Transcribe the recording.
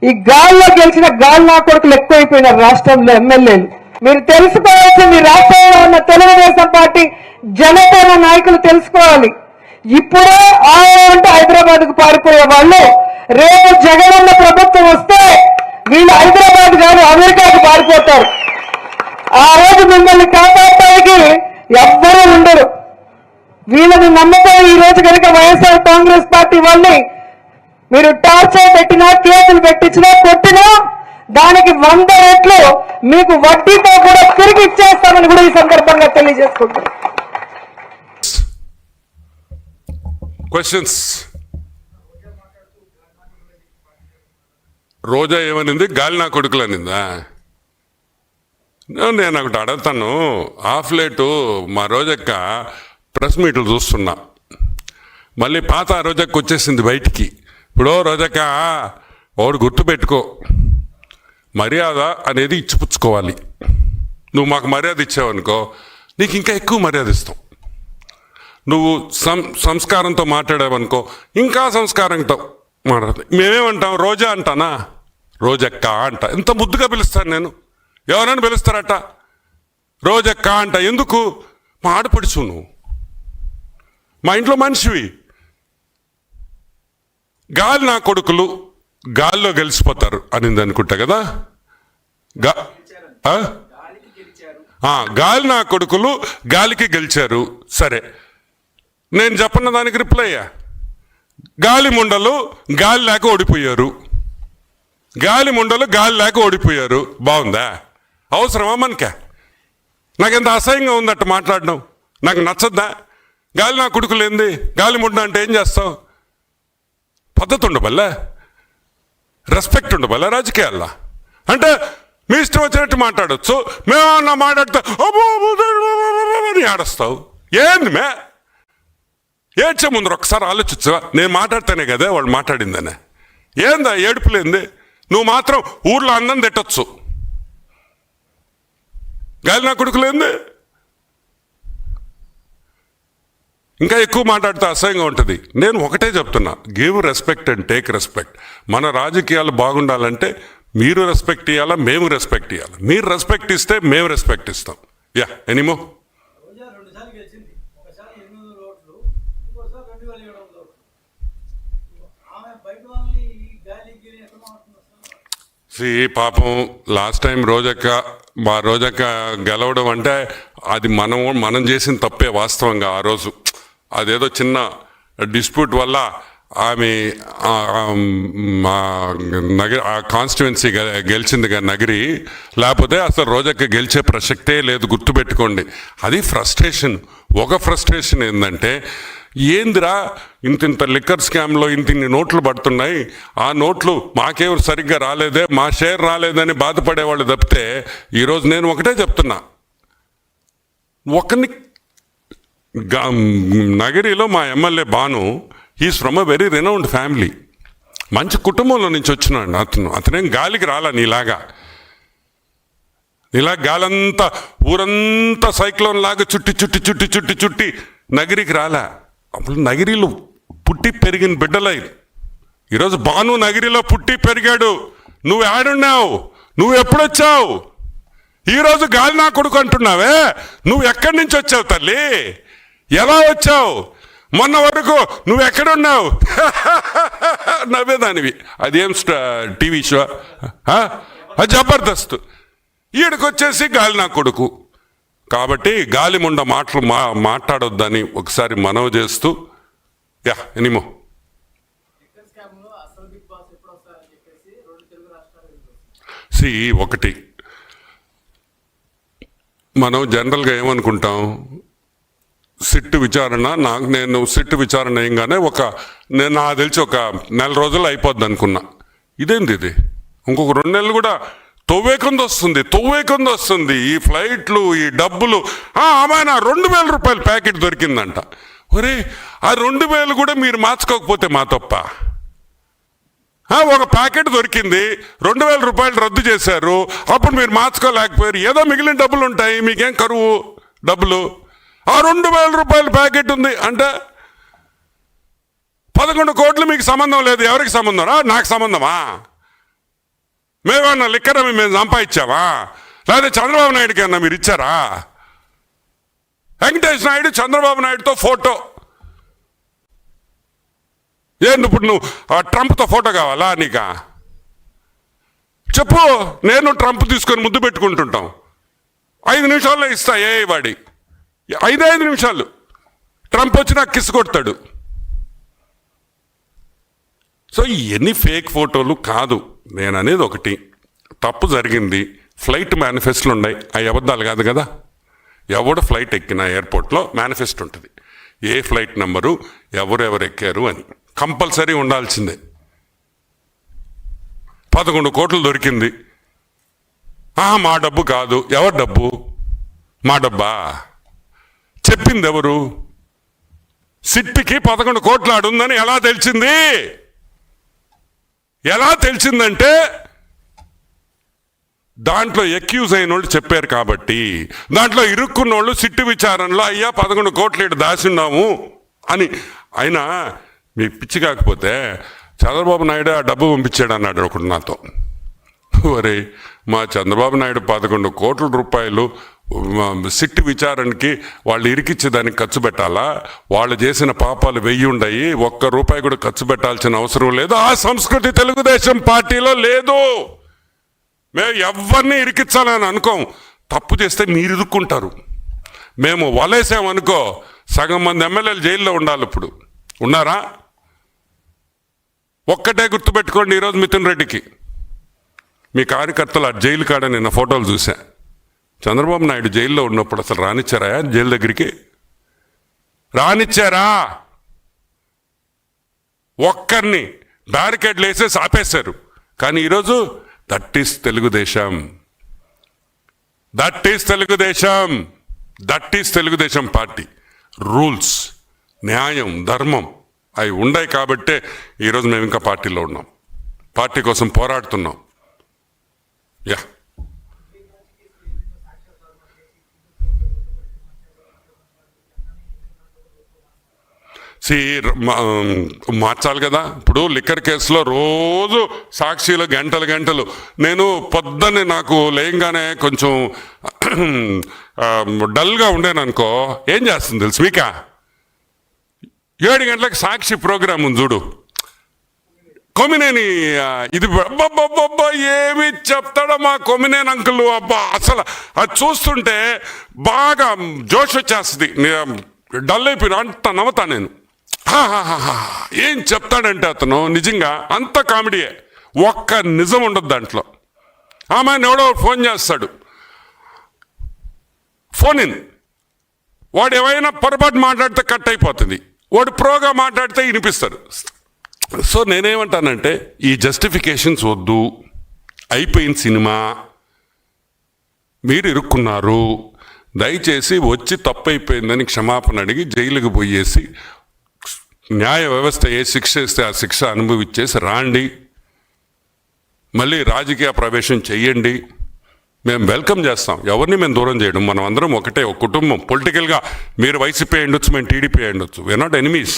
ఈ గాల్లో గెలిచిన గాలి నా కొడుకులు ఎక్కువైపోయినారు రాష్ట్రంలో ఎమ్మెల్యేలు. మీరు తెలుసుకోవాల్సింది రాష్ట్రంలో ఉన్న తెలుగుదేశం పార్టీ జనసేన నాయకులు తెలుసుకోవాలి. ఇప్పుడే అంటే హైదరాబాద్ కు పారిపోయే వాళ్ళు రేపు జగనన్న ప్రభుత్వం వస్తే వీళ్ళు హైదరాబాద్ గారు అమెరికాకు పారిపోతారు. ఆ రోజు మిమ్మల్ని కాపాడటానికి ఎవ్వరూ ఉండరు. వీళ్ళని నమ్మకం ఈ రోజు కనుక వైఎస్ఆర్ కాంగ్రెస్ పార్టీ వాళ్ళని మీరు టార్చర్ పెట్టినా, కేసులు పెట్టించినా, కొట్టినా దానికి 100 రెట్లు మీకు వడ్డీతో కూడా తిరిగి ఇచ్చేస్తామని కూడా ఈ సందర్భంగా తెలియజేసుకుంటాం. క్వశ్చన్స్. రోజా ఏమనింది? గాలి నా కొడుకులు అనిందా? నేను ఒకటి అడుగుతాను. హాఫ్ లేటు మా రోజక్క ప్రెస్ మీట్లు చూస్తున్నా, మళ్ళీ పాత రోజక్క వచ్చేసింది బయటికి. ఇప్పుడు రోజక్క ఒకటి గుర్తుపెట్టుకో, మర్యాద అనేది ఇచ్చిపుచ్చుకోవాలి. నువ్వు మాకు మర్యాద ఇచ్చావనుకో నీకు ఇంకా ఎక్కువ మర్యాద ఇస్తాం. నువ్వు సంస్కారంతో మాట్లాడావనుకో ఇంకా సంస్కారంతో మాట్లాడతాం. మేమేమంటాం? రోజా అంటానా? రోజక్క అంట. ఎంత ముద్దుగా పిలుస్తాను నేను. ఎవరైనా పిలుస్తారట రోజక్క అంట. ఎందుకు? మా ఆడపడుచు, నువ్వు మా ఇంట్లో మనిషివి. గాలి నా కొడుకులు గాల్లో గెలిచిపోతారు అనింది అనుకుంటా కదా. గాలి నా కొడుకులు గాలికి గెలిచారు. సరే, నేను చెప్పన్న దానికి రిప్లై అయ్యా. గాలి ముండలు గాలి లేక ఓడిపోయారు. గాలి ముండలు గాలి లేక ఓడిపోయారు. బాగుందా? అవసరమా మనకే? నాకెంత అసహ్యంగా ఉందట మాట్లాడడం. నాకు నచ్చద్దా? గాలి నా కొడుకులు ఏంది? గాలి ముండ అంటే ఏం చేస్తావు? పద్ధతి ఉండబల్లా, రెస్పెక్ట్ ఉండబల్లా రాజకీయాల్లో. అంటే మీ ఇష్టం వచ్చినట్టు మాట్లాడచ్చు. మేమన్నా మాట్లాడితే అని ఆడస్తావు. ఏంది మే? ఏడ్చే ముందు ఒకసారి ఆలోచించవా? నేను మాట్లాడితేనే కదా వాళ్ళు మాట్లాడిందనే. ఏందా ఏడుపులేంది? నువ్వు మాత్రం ఊర్లో అన్నం తిట్టచ్చు. గాలి నా కొడుకులేంది? ఇంకా ఎక్కువ మాట్లాడితే అసహ్యంగా ఉంటుంది. నేను ఒకటే చెప్తున్నా, give respect and take respect. మన రాజకీయాలు బాగుండాలంటే మీరు రెస్పెక్ట్ ఇవ్వాలా, మేము రెస్పెక్ట్ ఇవ్వాలి. మీరు రెస్పెక్ట్ ఇస్తే మేము రెస్పెక్ట్ ఇస్తాం. యా, ఎనీమో. పాపం లాస్ట్ టైం మా రోజక్క గెలవడం అంటే అది మనం చేసిన తప్పే. వాస్తవంగా ఆ రోజు అదేదో చిన్న డిస్ప్యూట్ వల్ల ఆమె ఆ కాన్స్టిట్యువెన్సీ గెలిచిందిగా నగరి. లేకపోతే అసలు రోజక్క గెలిచే ప్రసక్తే లేదు. గుర్తుపెట్టుకోండి. అది ఫ్రస్ట్రేషన్. ఒక ఫ్రస్ట్రేషన్ ఏంటంటే, ఏందిరా ఇంత లిక్కర్ స్కామ్లో ఇన్ని నోట్లు పడుతున్నాయి, ఆ నోట్లు మాకేవరు సరిగ్గా రాలేదే, మా షేర్ రాలేదని బాధపడేవాళ్ళు తప్పితే, ఈరోజు నేను ఒకటే చెప్తున్నా, ఒకరిని నగరిలో మా MLA Bhanu, he's from a very renowned family. మంచి కుటుంబంలో నుంచి వచ్చినాడు అతనేం గాలికి రాలా నీలాగా. గాలంతా ఊరంతా సైక్లోన్ లాగా చుట్టి చుట్టి చుట్టి చుట్టి చుట్టి నగరికి రాలా. అప్పుడు నగిరిలో పుట్టి పెరిగిన బిడ్డలై. ఈరోజు బాను నగిరిలో పుట్టి పెరిగాడు. నువ్వు ఆడున్నావు, నువ్వు ఎప్పుడొచ్చావు? ఈరోజు గాలి నా కొడుకు అంటున్నావే, నువ్వు ఎక్కడి నుంచి వచ్చావు తల్లి? ఎలా వచ్చావు? మొన్న వరకు నువ్వు ఎక్కడున్నావు? నవ్వేదానివి. అదేం టీవీ షో, అది జబర్దస్త్. ఈడకొచ్చేసి గాలి నా కొడుకు. కాబట్టి గాలి ముండ మాటలు మాట్లాడొద్దని ఒకసారి మనవి చేస్తూ, యా ఎనీమో. ఒకటి మనం జనరల్గా ఏమనుకుంటాం, సిట్టు విచారణ నేను సిట్టు విచారణ వేయగానే నేను నాకు తెలిసి ఒక 4 రోజులు అయిపోద్ది అనుకున్నా. ఇదేంది ఇది? ఇంకొక 2 నెలలు కూడా తొవ్వేకొంది వస్తుంది. ఈ ఫ్లైట్లు, ఈ డబ్బులు. ఆమెనా 2,000 రూపాయల ప్యాకెట్ దొరికిందంట. ఒరే, ఆ 2,000 కూడా మీరు మార్చుకోకపోతే మా తప్ప. ఒక ప్యాకెట్ దొరికింది, 2,000 రూపాయలు రద్దు చేశారు, అప్పుడు మీరు మార్చుకోలేకపోయారు. ఏదో మిగిలిన డబ్బులు ఉంటాయి, మీకేం కరువు డబ్బులు. ఆ 2,000 రూపాయల ప్యాకెట్ ఉంది అంటే 11 కోట్లు మీకు సంబంధం లేదు. ఎవరికి సంబంధం రా? నాకు సంబంధమా? మేమన్నా లిక్కర్ మేము సంపాదించావా? లేదా చంద్రబాబు నాయుడుకి అన్నా మీరు ఇచ్చారా? వెంకటేష్ నాయుడు చంద్రబాబు నాయుడుతో ఫోటో. ఏంటి ఇప్పుడు నువ్వు ట్రంప్తో ఫోటో కావాలా నీకా? చెప్పు. నేను ట్రంప్ తీసుకొని ముద్దు పెట్టుకుంటుంటాం. 5 నిమిషాల్లో ఇస్తా. వాడి 5 నిమిషాలు ట్రంప్ వచ్చి నాకు కిస్ కొడతాడు. సో ఇవన్నీ ఫేక్ ఫోటోలు కాదు. నేను అనేది ఒకటి, తప్పు జరిగింది. ఫ్లైట్ మేనిఫెస్టోలు ఉన్నాయి, అవి అబద్ధాలు కాదు కదా. ఎవడు ఫ్లైట్ ఎక్కిన ఎయిర్పోర్ట్లో మేనిఫెస్టో ఉంటుంది, ఏ ఫ్లైట్ నెంబరు, ఎవరెవరు ఎక్కారు అని కంపల్సరీ ఉండాల్సిందే. 11 కోట్లు దొరికింది. మా డబ్బు కాదు. ఎవరి డబ్బు? మా డబ్బా? చెప్పింది ఎవరు? సిట్టికి 11 కోట్లు ఆడుందని ఎలా తెలిసింది? ఎలా తెలిసిందంటే దాంట్లో ఎక్యూజ్ అయిన వాళ్ళు చెప్పారు కాబట్టి. దాంట్లో ఇరుక్కున్న వాళ్ళు సిట్టు విచారణలో అయ్యా 11 కోట్లు ఇటు దాచున్నాము అని. అయినా మీ పిచ్చి కాకపోతే చంద్రబాబు నాయుడు ఆ డబ్బు పంపించాడు అన్నాడు ఒకడు నాతో. ఒరే, మా చంద్రబాబు నాయుడు 11 కోట్ల రూపాయలు సిట్టు విచారణకి వాళ్ళు ఇరికిచ్చేదానికి ఖర్చు పెట్టాలా? వాళ్ళు చేసిన పాపాలు 1000 ఉన్నాయి, 1 రూపాయి కూడా ఖర్చు పెట్టాల్సిన అవసరం లేదు. ఆ సంస్కృతి తెలుగుదేశం పార్టీలో లేదు. మేము ఎవరిని ఇరికించాలని అనుకోం. తప్పు చేస్తే మీరు ఇరుక్కుంటారు. మేము వలేసామనుకో, సగం మంది ఎమ్మెల్యేలు జైల్లో ఉండాలి. ఇప్పుడు ఉన్నారా? ఒక్కటే గుర్తుపెట్టుకోండి, ఈరోజు మిథున్ రెడ్డికి మీ కార్యకర్తలు ఆ జైలు కాడ నిన్న ఫోటోలు చూసా. చంద్రబాబు నాయుడు జైల్లో ఉన్నప్పుడు అసలు రానిచ్చారా జైలు దగ్గరికి? రానిచ్చారా? ఒక్కరిని బ్యారికేడ్లు వేసేసి ఆపేశారు. కానీ ఈరోజు that is Telugu Desam. That is Telugu Desam. That is Telugu Desam party. Rules, న్యాయం, ధర్మం అవి ఉన్నాయి కాబట్టే ఈరోజు మేము ఇంకా పార్టీలో ఉన్నాం, పార్టీ కోసం పోరాడుతున్నాం. యా, మార్చాలి కదా. ఇప్పుడు లిక్కర్ కేసులో రోజు సాక్షిలో గంటలు. నేను పొద్దున్నే నాకు లేయంగానే కొంచెం డల్గా ఉండేననుకో, ఏం చేస్తుంది తెలుసు మీకా? 7 గంటలకు సాక్షి ప్రోగ్రామ్ ఉంది చూడు, కొమ్మినేని. ఇది అబ్బా ఏమి చెప్తాడో మా కొమ్మినేని అంకుల్. అబ్బా అసలు అది చూస్తుంటే బాగా జోష్ వచ్చేస్తుంది. డల్ అయిపోయినా అంత నవ్వుతా నేను. ఏం చెప్తాడంటే అతను నిజంగా అంత కామెడీయే, ఒక్క నిజం ఉండదు దాంట్లో. ఆమె ఎవడో ఫోన్ చేస్తాడు, ఫోన్ ఇన్, వాడు ఏమైనా పొరపాటు మాట్లాడితే కట్ అయిపోతుంది, వాడు ప్రోగా మాట్లాడితే వినిపిస్తారు. సో నేనేమంటానంటే ఈ జస్టిఫికేషన్స్ వద్దు. అయిపోయిన సినిమా, మీరు ఇరుక్కున్నారు, దయచేసి వచ్చి తప్పైపోయిందని క్షమాపణ అడిగి జైలుకి పోయేసి న్యాయ వ్యవస్థ ఏ శిక్ష ఇస్తే ఆ శిక్ష అనుభవించేసి రాండి, మళ్ళీ రాజకీయ ప్రవేశం చెయ్యండి. మేము వెల్కమ్ చేస్తాం, ఎవరిని మేము దూరం చేయడం. మనం అందరం ఒకటే, ఒక కుటుంబం. పొలిటికల్గా మీరు వైసీపీ అయ్యుండొచ్చు, మేము టీడీపీ అయ్యుండొచ్చు. We're not enemies.